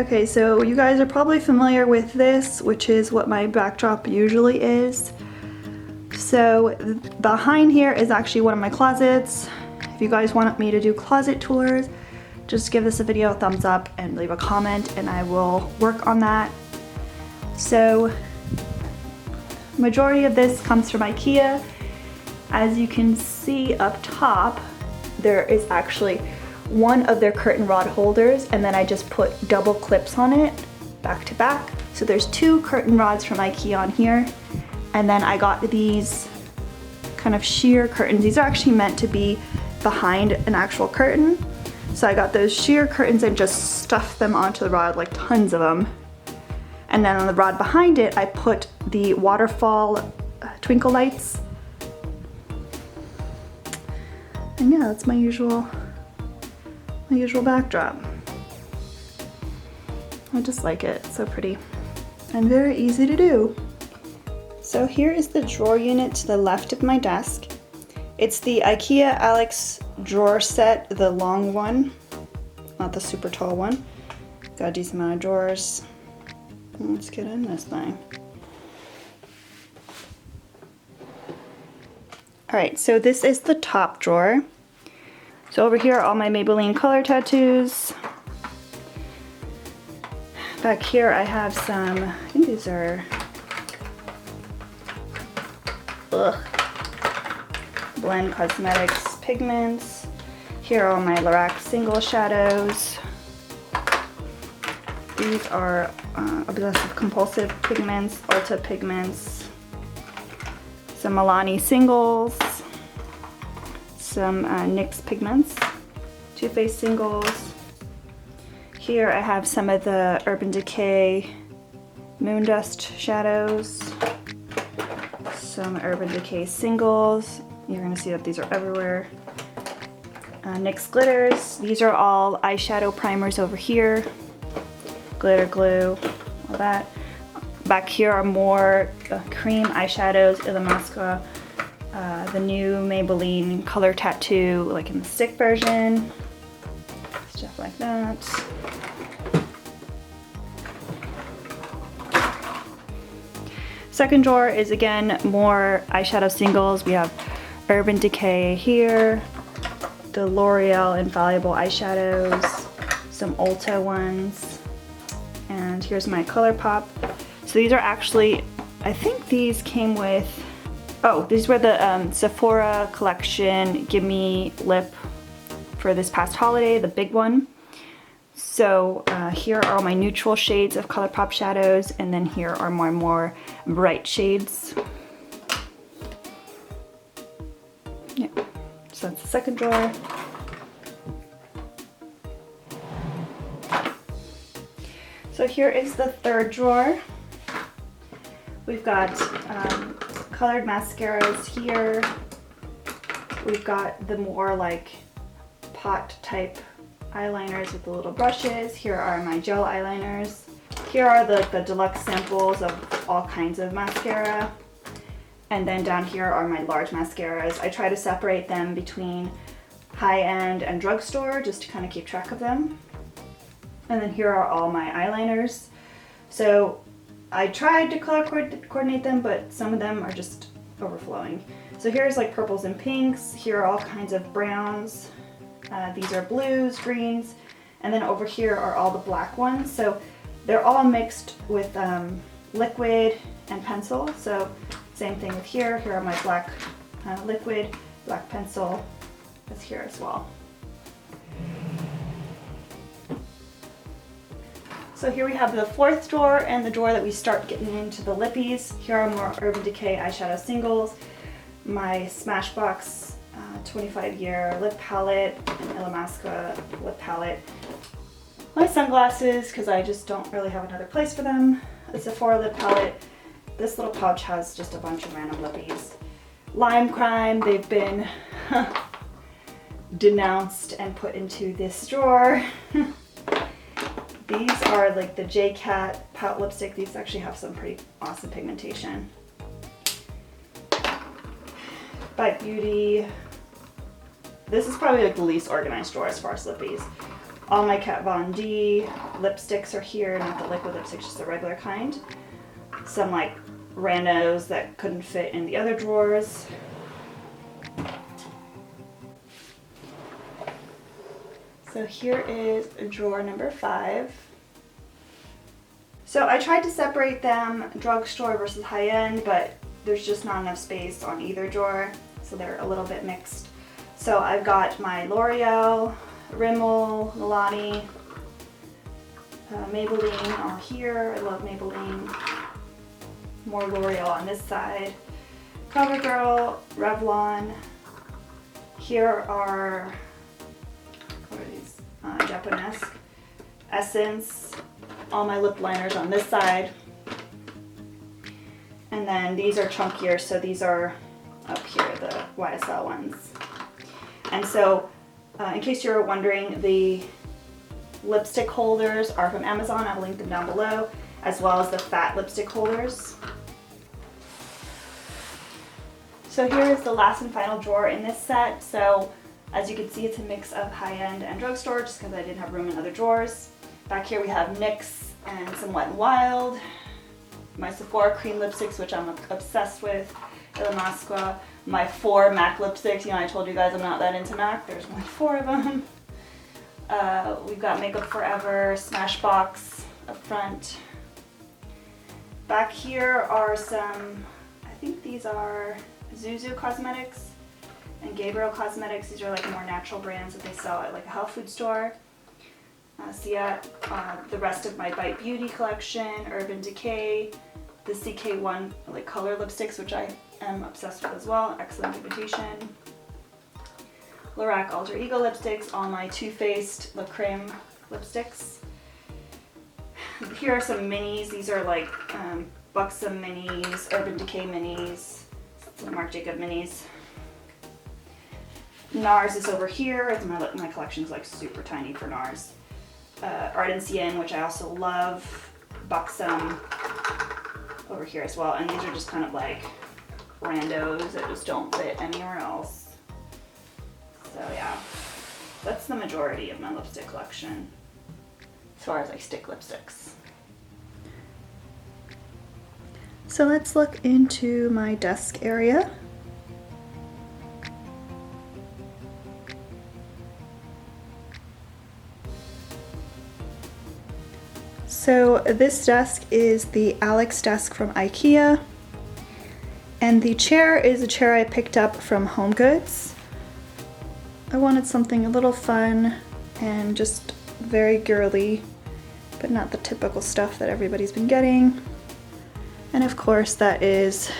Okay, so you guys are probably familiar with this, which is what my backdrop usually is. So behind here is actually one of my closets. If you guys want me to do closet tours, just give this video a thumbs up and leave a comment and I will work on that. So majority of this comes from IKEA. As you can see up top, there is actually one of their curtain rod holders, and then I just put double clips on it back to back. So there's 2 curtain rods from IKEA on here, and then I got these kind of sheer curtains. These are actually meant to be behind an actual curtain. So I got those sheer curtains and just stuffed them onto the rod, like tons of them. And then on the rod behind it, I put the waterfall twinkle lights. And yeah, that's my usual backdrop. I just like it, it's so pretty and very easy to do. So here is the drawer unit to the left of my desk. It's the IKEA Alex drawer set, the long one, not the super tall one. Got a decent amount of drawers. Let's get in this thing. All right, so this is the top drawer. So over here are all my Maybelline color tattoos. Back here I have some, I think these are, Blend Cosmetics pigments. Here are all my Lorac single shadows. These are Obsessive Compulsive pigments, Ulta pigments, some Milani singles, some NYX pigments, Too Faced singles. Here I have some of the Urban Decay Moondust shadows, some Urban Decay singles. You're gonna see that these are everywhere. NYX glitters. These are all eyeshadow primers over here. Glitter glue, all that. Back here are more cream eyeshadows, Illamasqua, the new Maybelline color tattoo, like in the stick version. Stuff like that. Second drawer is again more eyeshadow singles. We have Urban Decay here, the L'Oreal Infallible eyeshadows, some Ulta ones, and here's my ColourPop. So these are actually, I think these came with, oh, these were the Sephora collection Gimme Lip for this past holiday, the big one. So here are all my neutral shades of ColourPop shadows, and then here are more bright shades. Yeah, so that's the second drawer. So here is the third drawer. We've got colored mascaras here. We've got the more like pot type eyeliners with the little brushes. Here are my gel eyeliners. Here are the deluxe samples of all kinds of mascara. And then down here are my large mascaras. I try to separate them between high-end and drugstore just to kind of keep track of them. And then here are all my eyeliners. So I tried to color coordinate them, but some of them are just overflowing. So here's like purples and pinks. Here are all kinds of browns. These are blues, greens, and then over here are all the black ones. So they're all mixed with liquid and pencil. So same thing with here. Here are my black liquid, black pencil is here as well. So here we have the fourth drawer and the drawer that we start getting into the lippies. Here are more Urban Decay eyeshadow singles, my Smashbox 25-year lip palette, and Illamasqua lip palette. My sunglasses, because I just don't really have another place for them. The Sephora lip palette. This little pouch has just a bunch of random lippies. Lime Crime, they've been denounced and put into this drawer. These are like the J-Cat Pout lipstick. These actually have some pretty awesome pigmentation. Bite Beauty. This is probably like the least organized drawer as far as lippies. All my Kat Von D lipsticks are here, not the liquid lipsticks, just the regular kind. Some like randos that couldn't fit in the other drawers. So here is drawer number 5. So I tried to separate them, drugstore versus high-end, but there's just not enough space on either drawer, so they're a little bit mixed. So I've got my L'Oreal, Rimmel, Milani, Maybelline all here. I love Maybelline. More L'Oreal on this side. CoverGirl, Revlon. Here are, what are these? Japanese. Essence. All my lip liners on this side. And then these are chunkier, so these are up here, the YSL ones. And so, in case you're wondering, the lipstick holders are from Amazon. I'll link them down below, as well as the fat lipstick holders. So here is the last and final drawer in this set. So as you can see, it's a mix of high-end and drugstore, just because I didn't have room in other drawers. Back here we have NYX and some Wet n Wild, my Sephora cream lipsticks, which I'm obsessed with, La Masqua, my 4 MAC lipsticks. You know, I told you guys I'm not that into MAC. There's only 4 of them. We've got Makeup Forever, Smashbox up front. Back here are some, I think these are Zuzu Cosmetics and Gabriel Cosmetics. These are like more natural brands that they sell at like a health food store. So yeah, the rest of my Bite Beauty collection, Urban Decay, the CK1 like color lipsticks, which I am obsessed with as well. Excellent Invitation. Lorac Alter Ego lipsticks, all my Too Faced La Creme lipsticks. Here are some minis. These are like Buxom minis, Urban Decay minis, some Marc Jacob minis. NARS is over here. My collection is like super tiny for NARS. Art and Cien, which I also love. Buxom over here as well. And these are just kind of like randos that just don't fit anywhere else. So yeah, that's the majority of my lipstick collection as far as like stick lipsticks. So let's look into my desk area. So this desk is the Alex desk from IKEA, and the chair is a chair I picked up from HomeGoods. I wanted something a little fun and just very girly, but not the typical stuff that everybody's been getting. And of course that is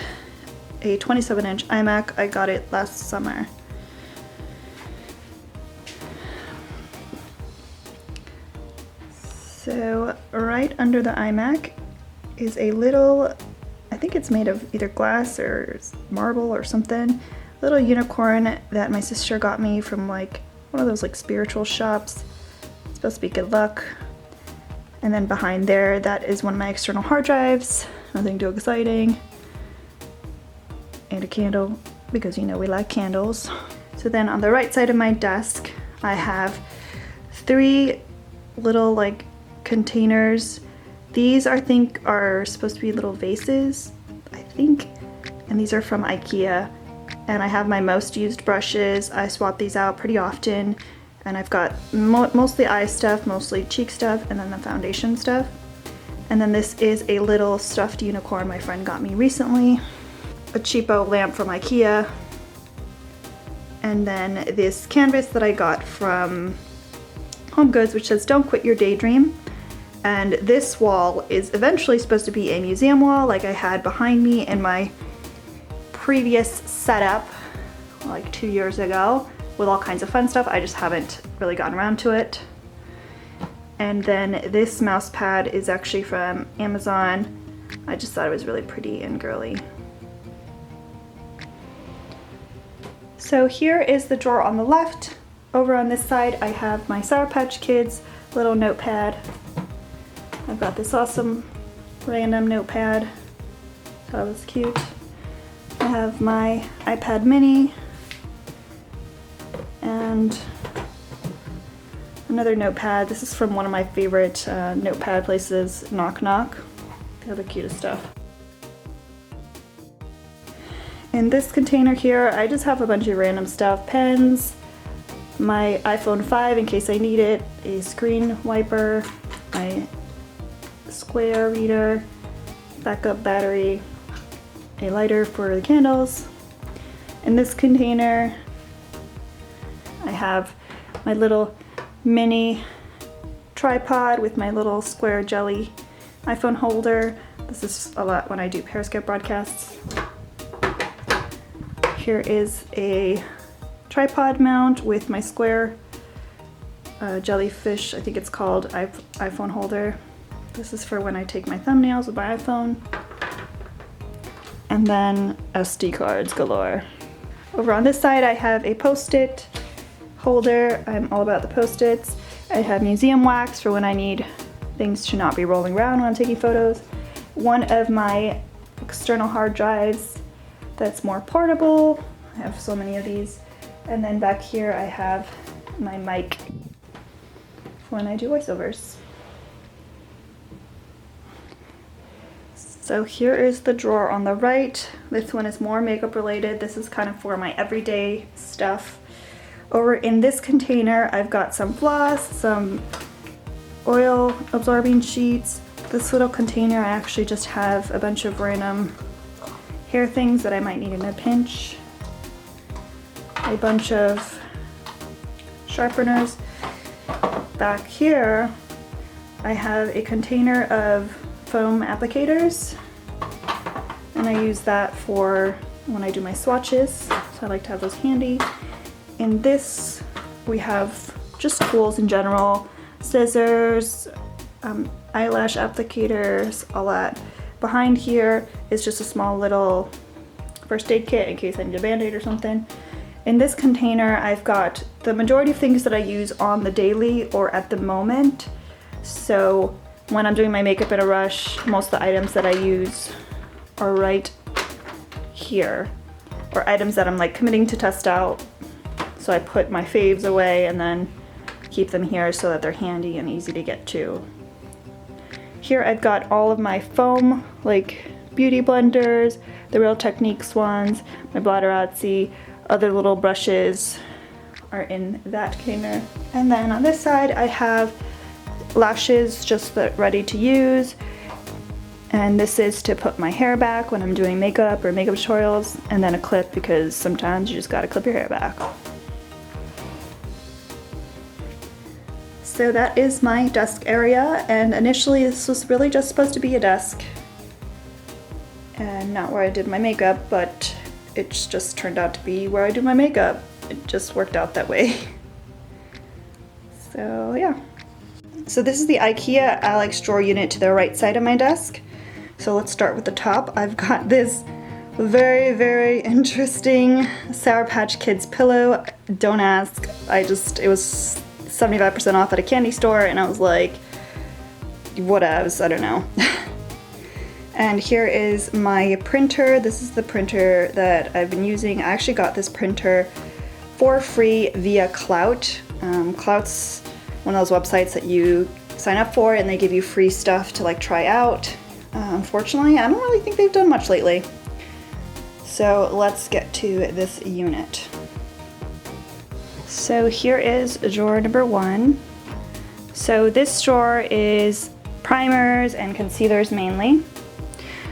a 27-inch iMac. I got it last summer. So right under the iMac is a little, I think it's made of either glass or marble or something, little unicorn that my sister got me from like one of those like spiritual shops. It's supposed to be good luck. And then behind there, that is one of my external hard drives. Nothing too exciting. And a candle, because you know we like candles. So then on the right side of my desk, I have 3 little like containers. These I think are supposed to be little vases, I think. And these are from IKEA. And I have my most used brushes. I swap these out pretty often. And I've got mostly eye stuff, mostly cheek stuff, and then the foundation stuff. And then this is a little stuffed unicorn my friend got me recently. A cheapo lamp from IKEA. And then this canvas that I got from HomeGoods, which says "Don't quit your daydream." And this wall is eventually supposed to be a museum wall like I had behind me in my previous setup like 2 years ago with all kinds of fun stuff. I just haven't really gotten around to it. And then this mouse pad is actually from Amazon. I just thought it was really pretty and girly. So here is the drawer on the left. Over on this side I have my Sour Patch Kids little notepad. I've got this awesome random notepad. Thought it was cute. I have my iPad mini and Another notepad. This is from one of my favorite notepad places, Knock Knock. They have the cutest stuff. In this container here, I just have a bunch of random stuff. Pens, my iPhone 5 in case I need it, a screen wiper, my square reader, backup battery, a lighter for the candles. In this container, I have my little mini tripod with my little square jelly iPhone holder. This is a lot when I do Periscope broadcasts. Here is a tripod mount with my square jellyfish, I think it's called, iPhone holder. This is for when I take my thumbnails with my iPhone. And then SD cards galore. Over on this side I have a Post-it holder. I'm all about the Post-its. I have museum wax for when I need things to not be rolling around when I'm taking photos. One of my external hard drives that's more portable. I have so many of these. And then back here I have my mic for when I do voiceovers. So here is the drawer on the right. This one is more makeup related. This is kind of for my everyday stuff. Over in this container, I've got some floss, some oil absorbing sheets. This little container, I actually just have a bunch of random hair things that I might need in a pinch. A bunch of sharpeners. Back here, I have a container of foam applicators, and I use that for when I do my swatches, so I like to have those handy. In this, we have just tools in general, scissors, eyelash applicators, all that. Behind here is just a small little first aid kit in case I need a band-aid or something. In this container, I've got the majority of things that I use on the daily or at the moment. So when I'm doing my makeup in a rush, most of the items that I use are right here, or items that I'm like committing to test out. So I put my faves away and then keep them here so that they're handy and easy to get to. Here I've got all of my foam, like beauty blenders, the Real Techniques ones, my Blatterazzi, other little brushes are in that container. And then on this side I have lashes just ready to use, and this is to put my hair back when I'm doing makeup or makeup tutorials, and then a clip because sometimes you just gotta clip your hair back. So that is my desk area, and initially this was really just supposed to be a desk and not where I did my makeup, but it's just turned out to be where I do my makeup. It just worked out that way. So yeah. So this is the IKEA Alex drawer unit to the right side of my desk. So let's start with the top. I've got this very, very interesting Sour Patch Kids pillow. Don't ask. It was 75% off at a candy store, and I was like, whatevs, I don't know. And here is my printer. This is the printer that I've been using. I actually got this printer for free via Clout. Clout's one of those websites that you sign up for and they give you free stuff to like try out. Unfortunately, I don't really think they've done much lately. So let's get to this unit. So here is drawer number 1. So this drawer is primers and concealers mainly.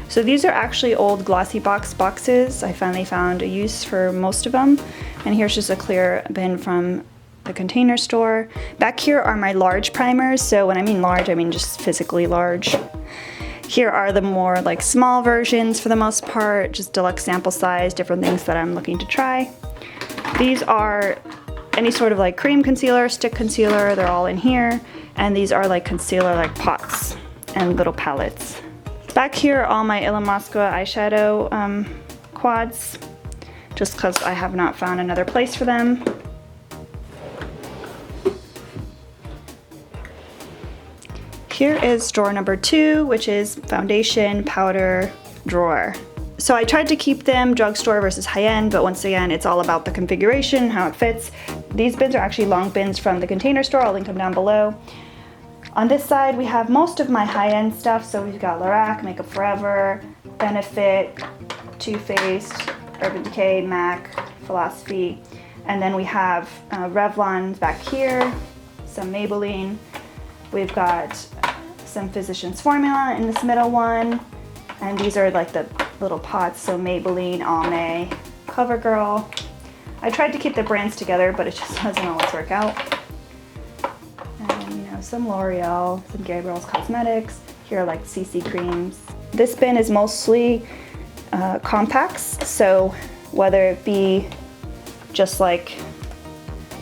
So these are actually old Glossy Box boxes. I finally found a use for most of them. And here's just a clear bin from the Container Store. Back here are my large primers. So when I mean large, I mean just physically large. Here are the more like small versions for the most part, just deluxe sample size, different things that I'm looking to try. These are any sort of like cream concealer, stick concealer, they're all in here. And these are like concealer like pots and little palettes. Back here are all my Illamasqua eyeshadow quads, just because I have not found another place for them. Here is drawer number 2, which is foundation powder drawer. So I tried to keep them drugstore versus high-end, but once again, it's all about the configuration, how it fits. These bins are actually long bins from the Container Store. I'll link them down below. On this side, we have most of my high-end stuff. So we've got Lorac, Makeup Forever, Benefit, Too Faced, Urban Decay, MAC, Philosophy. And then we have Revlon back here, some Maybelline. We've got some Physicians Formula in this middle one. And these are like the little pots, so Maybelline, Almay, CoverGirl. I tried to keep the brands together, but it just doesn't always work out. And you know, some L'Oreal, some Gabriel's Cosmetics. Here are like CC creams. This bin is mostly compacts, so whether it be just like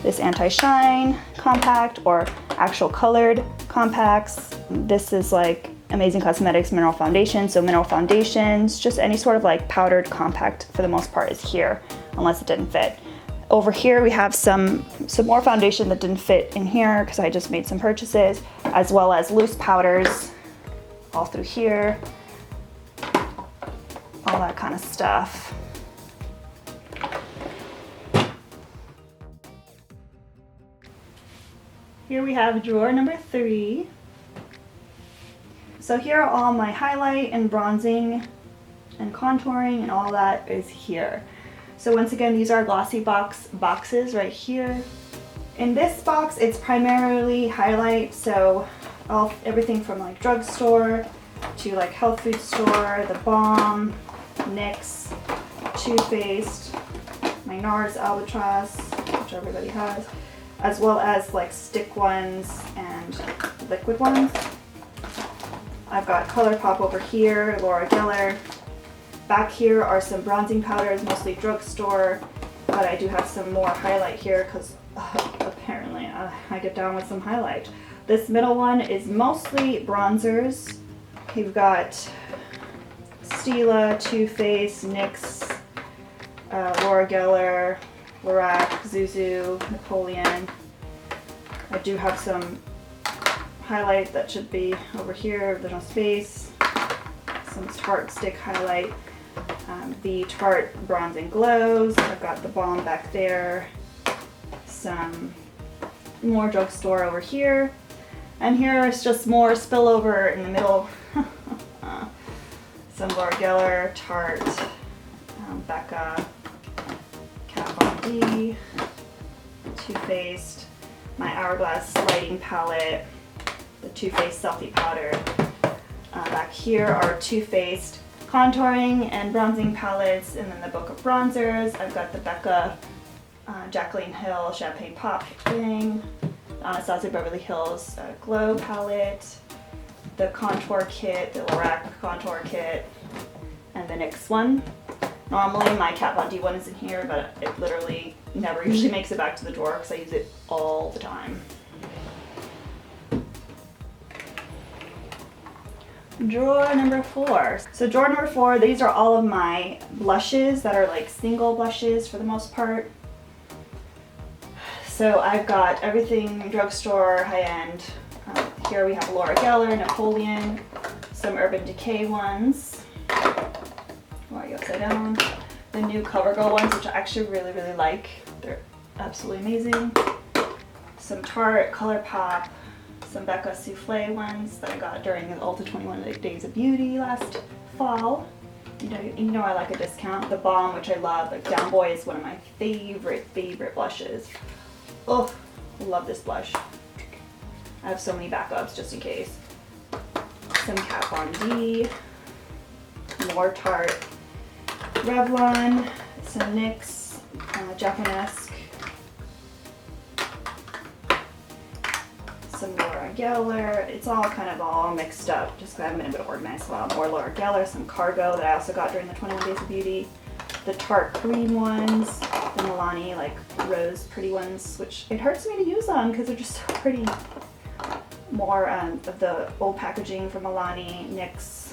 this anti-shine compact or actual colored compacts. This is like Amazing Cosmetics mineral foundation. So mineral foundations, just any sort of like powdered compact for the most part is here, unless it didn't fit. Over here we have some more foundation that didn't fit in here because I just made some purchases, as well as loose powders all through here, all that kind of stuff. Here we have drawer number 3. So here are all my highlight and bronzing and contouring, and all that is here. So once again, these are glossy boxes right here. In this box, it's primarily highlight, so everything from like drugstore to like health food store, The Balm, NYX, Too Faced, my NARS Albatross, which everybody has, as well as like stick ones and liquid ones. I've got ColourPop over here, Laura Geller. Back here are some bronzing powders, mostly drugstore, but I do have some more highlight here because apparently I get down with some highlight. This middle one is mostly bronzers. You've got Stila, Too Faced, NYX, Laura Geller, Lorac, Zuzu, Napoleon. I do have some highlight that should be over here, there's no space. Some Tarte stick highlight. The Tarte Bronzing Glows. I've got The Balm back there. Some more drugstore over here. And here is just more spillover in the middle. Some Laura Geller, Tarte, Becca, Kat Von D, Too Faced, my Hourglass lighting palette, the Too Faced selfie powder. Back here are Too Faced contouring and bronzing palettes, and then the book of bronzers. I've got the Becca Jaclyn Hill Champagne Pop thing, Anastasia Beverly Hills Glow palette, the contour kit, the Lorac contour kit, and the NYX one. Normally my Kat Von D one is in here, but it literally never usually makes it back to the drawer because I use it all the time. Drawer number 4. So drawer number 4, these are all of my blushes that are like single blushes for the most part. So I've got everything drugstore, high-end. Here we have Laura Geller, Napoleon, some Urban Decay ones. Why are you upside down? The new CoverGirl ones, which I actually really, really like. They're absolutely amazing. Some Tarte, ColourPop, some Becca Soufflé ones that I got during the Ulta 21 Days of Beauty last fall. You know I like a discount. The Balm, which I love, like Down Boy is one of my favorite blushes. Oh, I love this blush. I have so many backups just in case. Some Kat Von D, more Tarte, Revlon, some NYX, Japanesque, some Laura Geller. It's all kind of all mixed up, just because I haven't been able to organize a lot. More Laura Geller, some Cargo that I also got during the 21 Days of Beauty, the Tarte cream ones, the Milani like rose pretty ones, which it hurts me to use on because they're just so pretty. More of the old packaging from Milani, NYX,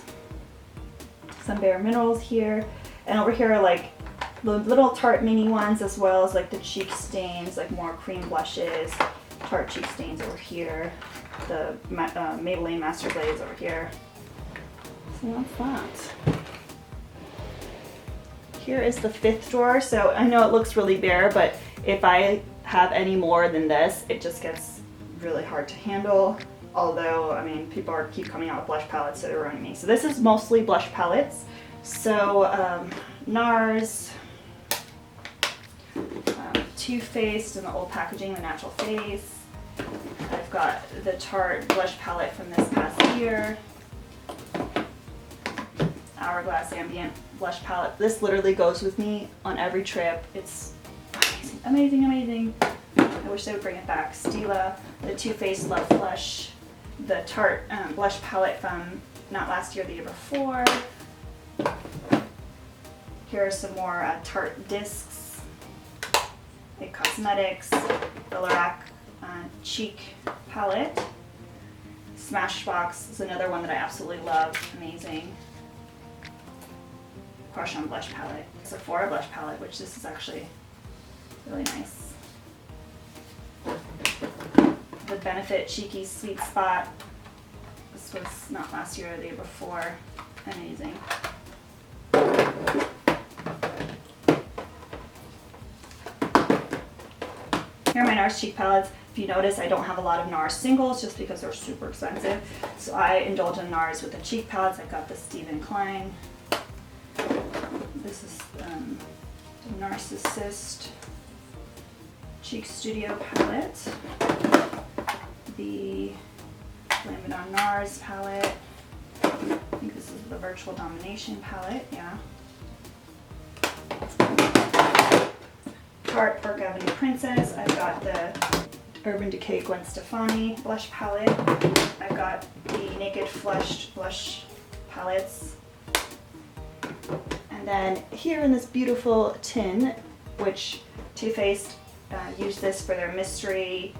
some Bare Minerals here, and over here are like the little Tarte mini ones, as well as like the cheek stains, like more cream blushes, Tarte cheek stains over here, the Maybelline Master Glaze over here. So that's that. here is the 5th drawer. So I know it looks really bare, but if I have any more than this, it just gets really hard to handle. Although, I mean, people keep coming out with blush palettes, so they're ruining me. So this is mostly blush palettes. So NARS, Too Faced in the old packaging, the Natural Face. I've got the Tarte blush palette from this past year. Hourglass Ambient blush palette. This literally goes with me on every trip. It's amazing, amazing, amazing. I wish they would bring it back. Stila, the Too Faced Love Blush, the Tarte blush palette from not last year, the year before. Here are some more Tarte discs. It Cosmetics, the Lorac Cheek palette. Smashbox is another one that I absolutely love. Amazing. Crush on blush palette. Sephora blush palette, which this is actually really nice. The Benefit Cheeky Sweet Spot. This was not last year or the year before. Amazing. Here are my NARS cheek palettes. If you notice, I don't have a lot of NARS singles just because they're super expensive. So I indulge in NARS with the cheek palettes. I got the Stephen Klein. This is the Narcissist Cheek Studio palette. The Blame It On NARS palette. I think this is the Virtual Domination palette, yeah. Tarte Park Avenue Princess. I've got the Urban Decay Gwen Stefani blush palette. I've got the Naked Flushed blush palettes. And then here in this beautiful tin, which Too Faced used this for their mystery,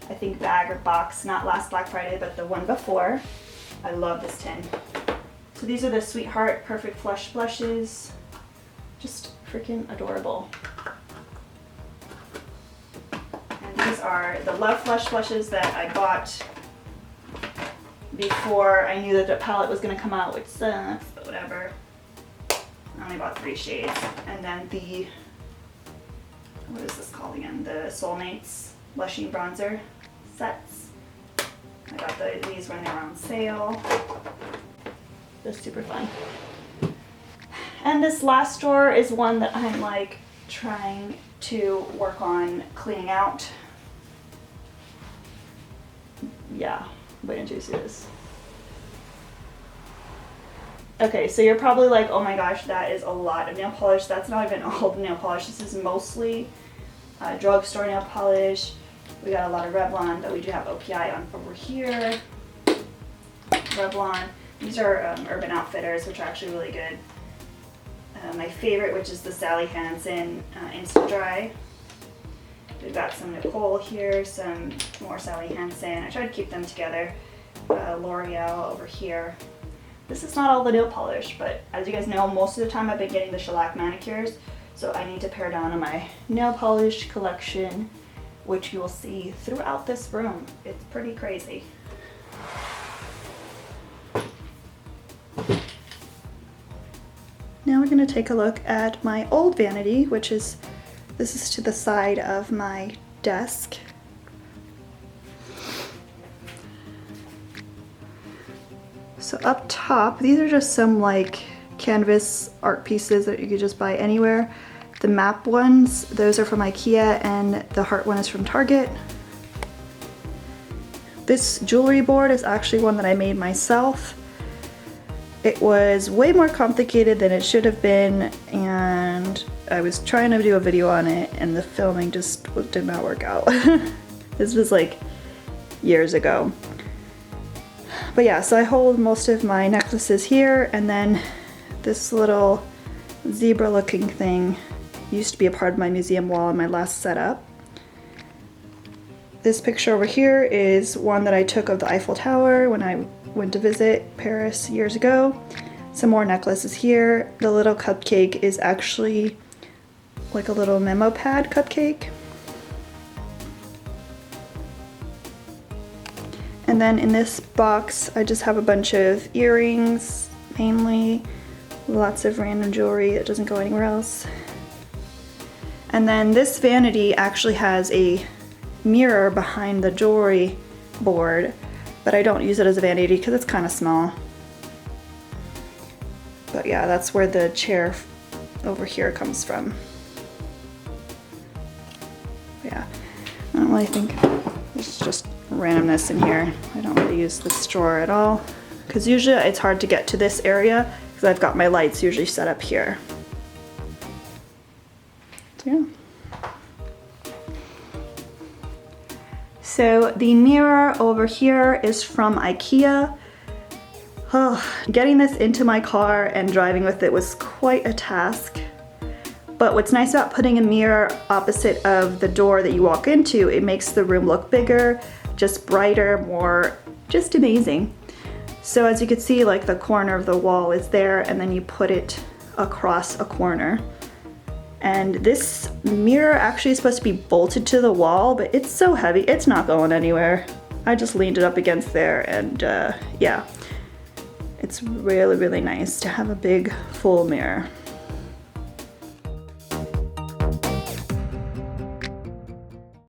I think, bag or box, not last Black Friday, but the one before. I love this tin. So these are the Sweetheart Perfect Flush blushes. Just freaking adorable. And these are the Love Flush blushes that I bought before I knew that the palette was going to come out, which sucks, but whatever. I only bought 3 shades. And then the, what is this called again? The Soulmates Blushing Bronzer sets. I got these when they were on sale. This is super fun. And this last drawer is one that I'm like trying to work on cleaning out. Yeah, wait until you see this. Okay, so you're probably like, oh my gosh, that is a lot of nail polish. That's not even all the nail polish. This is mostly drugstore nail polish. We got a lot of Revlon, but we do have OPI on over here. Revlon. These are Urban Outfitters, which are actually really good. My favorite, which is the Sally Hansen Instant Dry. We've got some Nicole here, some more Sally Hansen. I try to keep them together. L'Oreal over here. This is not all the nail polish, but as you guys know, most of the time I've been getting the shellac manicures, so I need to pare down on my nail polish collection, which you will see throughout this room. It's pretty crazy. Now we're going to take a look at my old vanity, which is, this is to the side of my desk. So up top, these are just some like canvas art pieces that you could just buy anywhere. The map ones, those are from IKEA, and the heart one is from Target. This jewelry board is actually one that I made myself. It was way more complicated than it should have been, and I was trying to do a video on it and the filming just did not work out. This was like years ago. But yeah, so I hold most of my necklaces here, and then this little zebra looking thing used to be a part of my museum wall in my last setup. This picture over here is one that I took of the Eiffel Tower when I went to visit Paris years ago. Some more necklaces here. The little cupcake is actually like a little memo pad cupcake. And then in this box, I just have a bunch of earrings, mainly. Lots of random jewelry that doesn't go anywhere else. And then this vanity actually has a mirror behind the jewelry board, but I don't use it as a vanity because it's kind of small. But yeah, that's where the chair over here comes from. Yeah, I don't really think, there's just randomness in here. I don't really use this drawer at all because usually it's hard to get to this area because I've got my lights usually set up here. So yeah. So the mirror over here is from IKEA. Oh, getting this into my car and driving with it was quite a task. But what's nice about putting a mirror opposite of the door that you walk into, it makes the room look bigger, just brighter, more, just amazing. So as you can see, like the corner of the wall is there, and then you put it across a corner. And this mirror actually is supposed to be bolted to the wall, but it's so heavy, it's not going anywhere. I just leaned it up against there, and yeah. It's really, really nice to have a big full mirror.